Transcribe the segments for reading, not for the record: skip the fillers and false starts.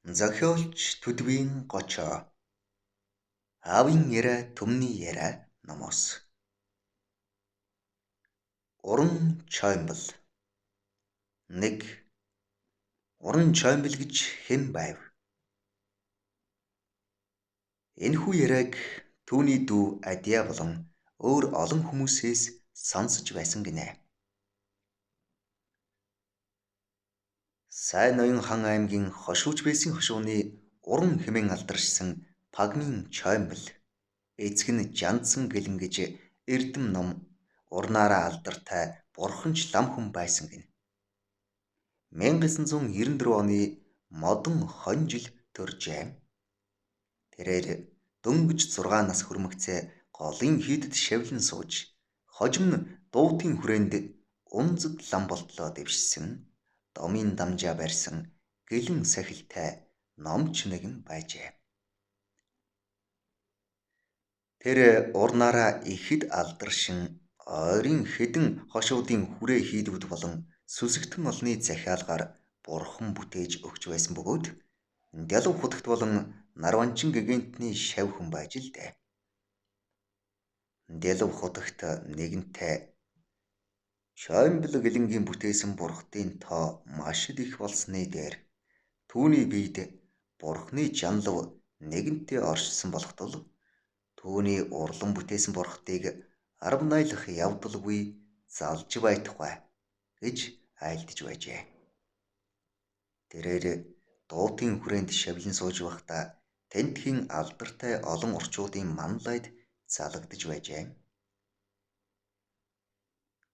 Зохиолч төдвийн гочоо аавын яриа түмний яриа номоос. Уран чоймбол. Нэг уран чоймбол гэж хэн байв? Энэхүү яриаг түүний дүү Адя болон өөр олон хүмүүсээс сонсож байсан гинэ. Сайн ноён хан аймгийн хошууч байсан хошууны уран хэмээн алдаршсан Пагмын чоймбол эцэг нь Жандсан гэлэн гэж эрдэм ном урнаараа алдартай бурхан ч лам хүн байсан гэнэ. 1994 оны модон хонь жил төржээ. Тэрээр дөнгөж 6 нас хүрмэгцээ голын хийдэд шавлан сууж хожим нь дуутын хүрээнд унзаг лам болтлоо дэвшсэн домын дамжаа барьсан гэлэн сахилтай номч нэгэн байжээ. Тэр урнаараа ихэд алдаршин ойрын хэдэн хошуудын хүрээ хийдвүүд болон сүсэгтэн олны захиалгаар бурхан бүтээж өгч байсан бөгөөд Дэлв хутагт болон Нарванчин гэгэнтний шав хүн байж л дээ. Дэлв хутагт нэгэнтээ чоймбол гэлэнгийн бүтээсэн бурхтын тоо маш их болсны дээр түүний биед бурхны жанлав нэгэнтээ оршсон болох тул түүний урлан бүтээсэн бурхтыг арав найлах явдалгүй залж байтугай гэж айлдж байжээ. Тэрээр дуутын хүрээнд шавлан сууж байхдаа тентхийн алдартай олон орчуудын манлайд залагдж байжээ.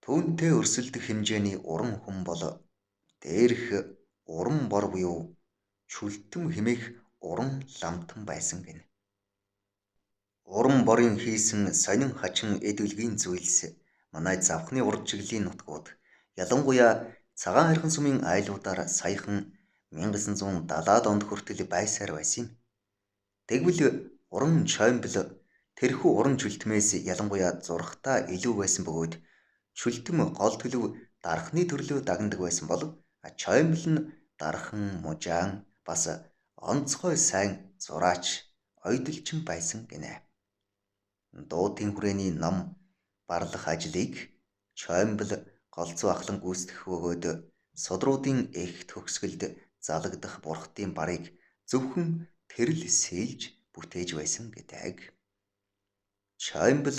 Түүнтэй өрсөлдөх хэмжээний уран хүн бол дээрх уран бор буюу чүлтэм хэмээх уран ламтан байсан гэнэ. Уран борын хийсэн сонин хачин эд үлгийн зүйлс манай завхны урд чиглэлийн нутгууд ялангуяа цагаан хархан сумын айлуудаар саяхан 1970-аад онд хүртэл байсаар байсан юм. Тэгвэл уран чоймбол тэрхүү уран чүлтмээс ялангуяа зурхтаа илүү байсан бөгөөд чүлтэм гол төлөв дархны төрлөө дагнадаг байсан бол чоймбол нь дархан мужаан бас онцгой сайн зураач ойдолчин байсан гинэ. Дуутын хүрээний ном барлах ажлыг чоймбол голцоо ахлан гүйцэтгэх бөгөөд судруудын их төгсгөлд залагдах бурхтын барыг зөвхөн тэрл сэлж бүтээж байсан гэдэг. Чоймбол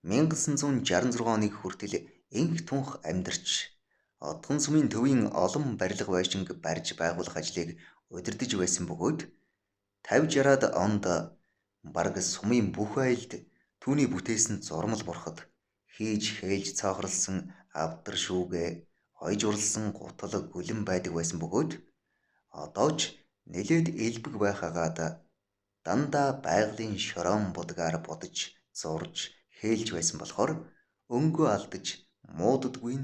1966 оныг хүртэл инх тунх амьдарч Одгон сумын төвийн олон барилга байшинг барьж байгуулах ажлыг удирдах байсан бөгөөд 50-60-аад онд бараг сумын бүх айлд түүний бүтээсэн зурмал бурхад хийж хээлж цоохорлсон авдар шүүгээ хойж урлсан гутал гүлэн байдаг байсан бөгөөд одоо ч нэлээд элбэг байхаагаад дандаа байгалийн шорон будгаар будаж зурж хээлж байсан болохоор өнгөө алдаж мууддаггүй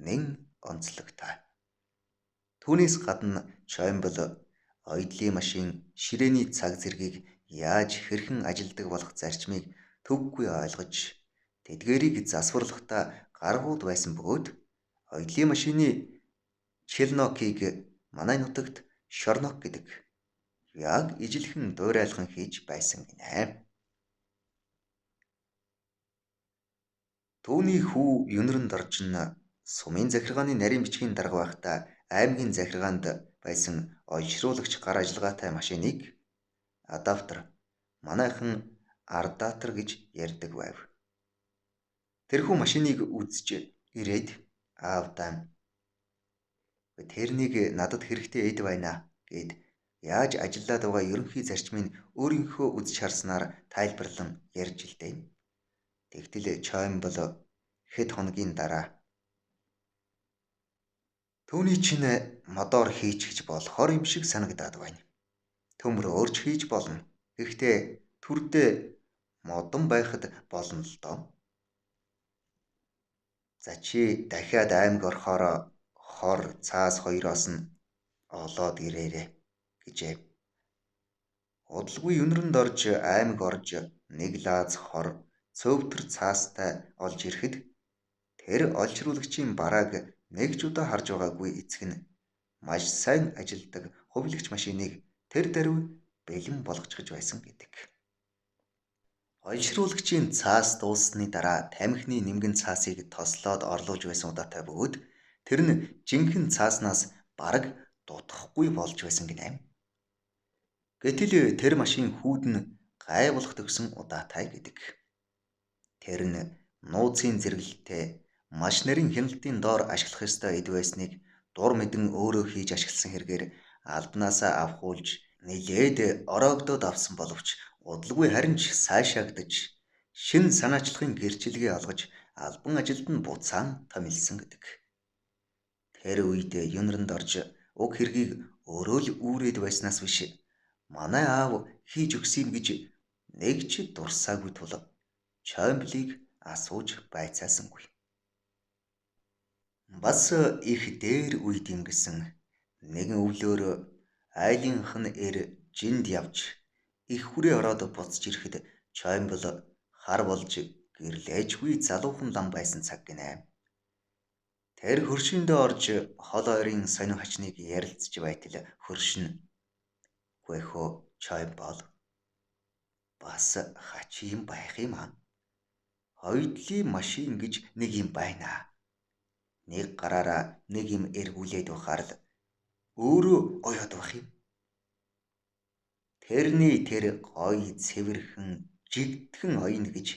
нэн онцлогтой. Түүнээс гадна чоймбол ойдлын машин ширээний цаг зэргийг яаж хэрхэн ажилдаг болох зарчмыг төггүй ойлгож тэдгээрийг засварлахдаа гаргууд байсан бөгөөд ойдлын машины челнокийг манай нутагт шорнок гэдэг яг ижилхэн дуурайлхан хийж байсан гинэ. Түүний хүү Юнранд орчин сумын захиргааны нарийн бичгийн дарга байхдаа аймгийн захиргаанд байсан олшруулагч гар ажиллагаатай машиныг адаптер манайхан ардатер гэж ярьдаг байв. Тэрхүү машиныг үзэж ирээд аавдаа тэрнийг надад хэрэгтэй эд байна гэд яаж ажиллаад байгаа ерөнхий зарчмыг өөрийнхөө үзэж харснаар тайлбарлан ярьж илтэй. Тэгтэл чоймбол хэд хоногийн дараа түүний чинь модоор хийчих болохоор юм шиг санагдаад байна. Төмөр өөрч хийж болно. Гэхдээ түрдээ модон байхад болно л доо. За чи дахиад аймаг орохоор хор цаас хоёроос нь олоод ирээрэй гэжээ. Удалгүй Юнранд орж аймаг орж нэг лааз хор цөвтөр цаастай олж ирэхэд тэр олчруулагчийн барааг нэг ч удаа харж байгаагүй эцэг нь маш сайн ажилдаг хувилагч машиныг тэр даруй бэлэн болгочихж байсан гэдэг. Олшруулагчийн цаас дууссаны дараа тамхины нэмгэн цаасыг тослоод орлуулж байсан удаатай бөгөөд тэр нь жинхэнэ цааснаас бараг дутахгүй болж байсан гинэ. Гэтэл тэр машин хүүд нь гай болох төгсөн удаатай гэдэг. Тэр нь нууцын зэрэглэлтэй маш нарийн хяналтын доор ашиглах ёстой эд байсныг дур мэдэн өөрөө хийж ашигласан хэрэгээр албанаасаа авахулж нэлээд ороогдоод авсан боловч удалгүй харин ч сайшаагдаж шин санаачлагын гэрчлэгээ олгож албан ажилд нь буцаан томилсон гэдэг. Тэр үед юнранд орж уг хэргийг өөрөө л үүрээд байснаас биш манай аав хийж өгсөйм гэж нэг ч дурсаагүй тул Чоймблийг асууж байцаасангүй. Бас их дээр үед юм гэсэн нэгэн өвлөөр айлынх нь жинд явж их хүрээ ороод буцаж ирэхэд Чоймбл хар болж гэрлээжгүй залуухан лам байсан цаг гинэ. Тэр хөршиндөө орж хол ойрын сонин хачныг ярилцж байтал хөршин "Үгүй хөө Чоймбл, бас хач юм байх юм аа. Хоёулын машин гэж нэг юм байна. Нэг гараараа нэг юм эргүүлээд бахаар л өөрөө оёод байх юм. Тэрний тэр гоё цэвэрхэн жигдхэн оёно гэж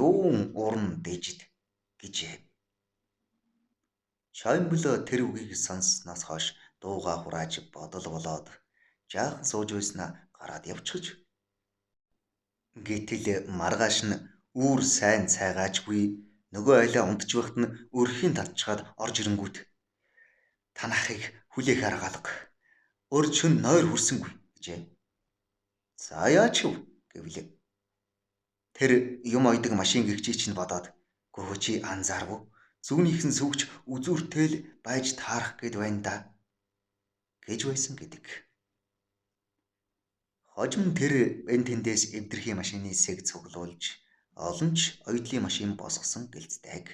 юун уран дэжид" гэжээ. Чоймбл тэр үгийг сонсноос хойш дууга хурааж бодол болоод жаахан сууж байснаа гараад явчихж. Гэтэл маргааш нь үүр сайн цайгаажгүй нөгөө айлаа унтж байхад нь өрхийн татчгаад орж ирэнгүүт "Танахыг хүлээх арга алга. Урд шөнө нойр хүрсэнгүй" гэжээ. "За яач вэ?" гэвлээ. Тэр юм ойдог машин гэгчийг чинь бодоод "Гүгөө чи анзаарав уу? Зүүнийхэн сүвч үзүүртэй л байж таарах гээд байна да" гэж байсан гэдэг. Хожим тэр энэ тэндээс эвдэрхий машины сэг цуглуулж олон ч оёдлын машин босгосон гэлцдэг.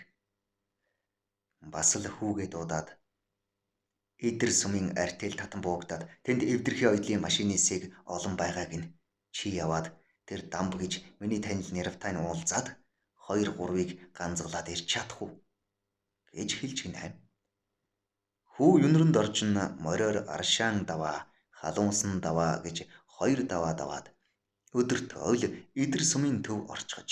Бас л хүүгээ дуудаад эдэр сумын артел татан буугдаад тэнд эвдэрхий оёдлын машины сэг олон байгааг нь чи яваад тэр дамб гэж миний танил нэрвтай нь уулзаад 2-3-ыг ганцглаад ирч чадах уу гэж хэлж гинэ. Хүү юнранд оржин мориор аршаан даваа, халуунсан даваа гэж 2 даваа даваад өдөрт ойл эдэр сумын төв орчгож.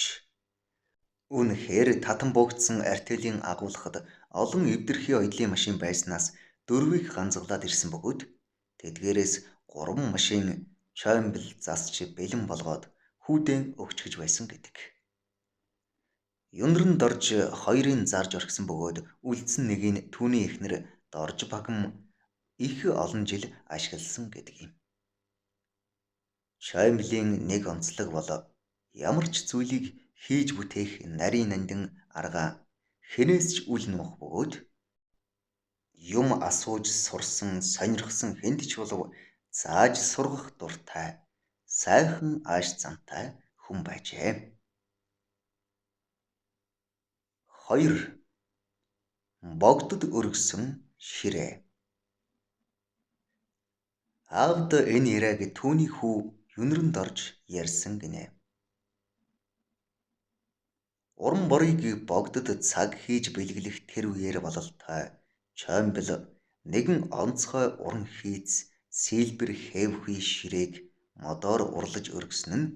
Үнэхээр татан буугдсан артелийн агуулгад олон эвдэрхий оёдлын машин байснаас 4-ийг ганцглаад ирсэн бөгөөд тэдгээрээс 3 машин Чоймбл засч бэлэн болгоод хүүдэн өгчгөж байсан гэдэг. Юнранд орж 2-ыг зарж орхисон бөгөөд үлдсэн нэгийг түүний эхнэр дорж багам их олон жил ашигласан гэдэг юм. Чоймблийн нэг онцлог бол ямар ч зүйлийг хийж бүтээх нарийн нандин арга хэнээс ч үл нуух бөгөөд юм асууж сурсан сонирхсан хэнд ч болов зааж сургах дуртай сайхан ааш замтай хүн байжээ. 2. Богдод өргөсөн ширээ. Аавд энэ яриаг түүний хүү юнранд орж ярьсан гинэ. Уран борыг богдод цаг хийж бэлгэлэх тэр үеэр бололтой Чоймбл нэгэн онцгой уран хийц сэлбэр хэвхий ширээг модоор урлаж өргөсөн нь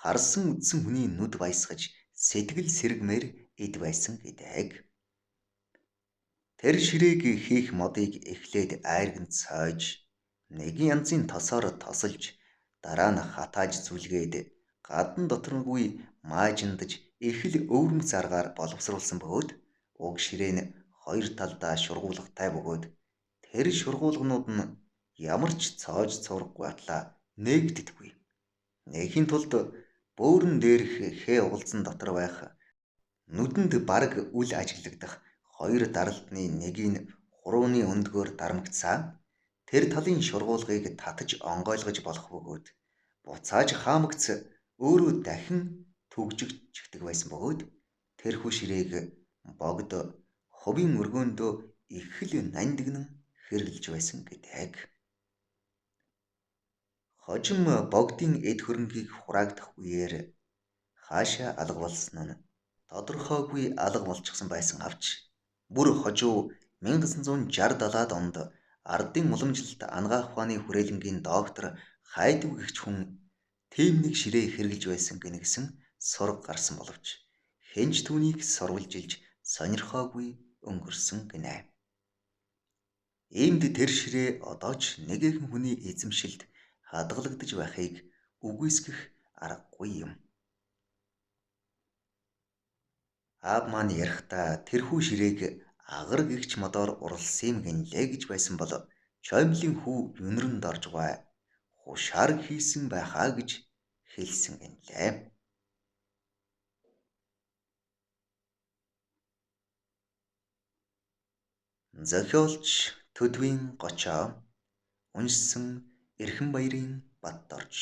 харсан үдсэн хүний нүд баясгаж сэтгэл сэргмээр эд байсан гэдэг. Тэр ширээг хийх модыг эхлээд айрганд сойж нэгэн янзын тосоор тосолж дараа нь хатааж зүлгээд гадна доторгүй маажиндаж их л өвөрмц аргаар боловсруулсан бөгөөд уг ширээ нь 2 талдаа шургуулгатай бөгөөд тэр шургуулгнууд нь ямар ч цоож цувраггүй атлаа нээгддэггүй. Нэхийн тулд бөөрөн дээрх хээ угалзан дотор байх нүдэнд бараг үл ажиглагдах 2 даралтны нэгийг хурууны өндгөөр дарамгцаа тэр талын шургуулгыг татаж онгойлгож болох бөгөөд буцааж хаамагц өөрөө дахин түгжигддэг байсан бөгөөд тэрхүү ширээг богд хувийн өргөөндөө их л нандинан хэрэглэж байсан гэдэг. Хожим богдын эд хөрөнгийг хураагдах үеэр хаашаа алга болсон нь тодорхойгүй алга болчихсон байсан авч бүр хожуу 1960-70-аад онд ардын уламжлалт анагаах ухааны хүрээлэнгийн доктор хайдав гэгч хүн тийм нэг ширээ хэрглэж байсан гэнэ гэсэн сураг гарсан боловч хэн ч түүнийг сурвалжилж сонирхоогүй өнгөрсөн гинэ. Иймд тэр ширээ одоо ч нэгэн хүний эзэмшилд хадгалагдаж байхыг үгүйсгэх аргагүй юм. Аав маань ярихдаа тэрхүү ширээг агар гэгч модоор урласан юм гинлээ гэж байсан бол Чоймлын хүү юнранд орж гуай хушаар хийсэн байхаа гэж хэлсэн гинлээ. Зохиолч Төдвийн Гочоо, уншсан Эрхэнбаярын Батторж.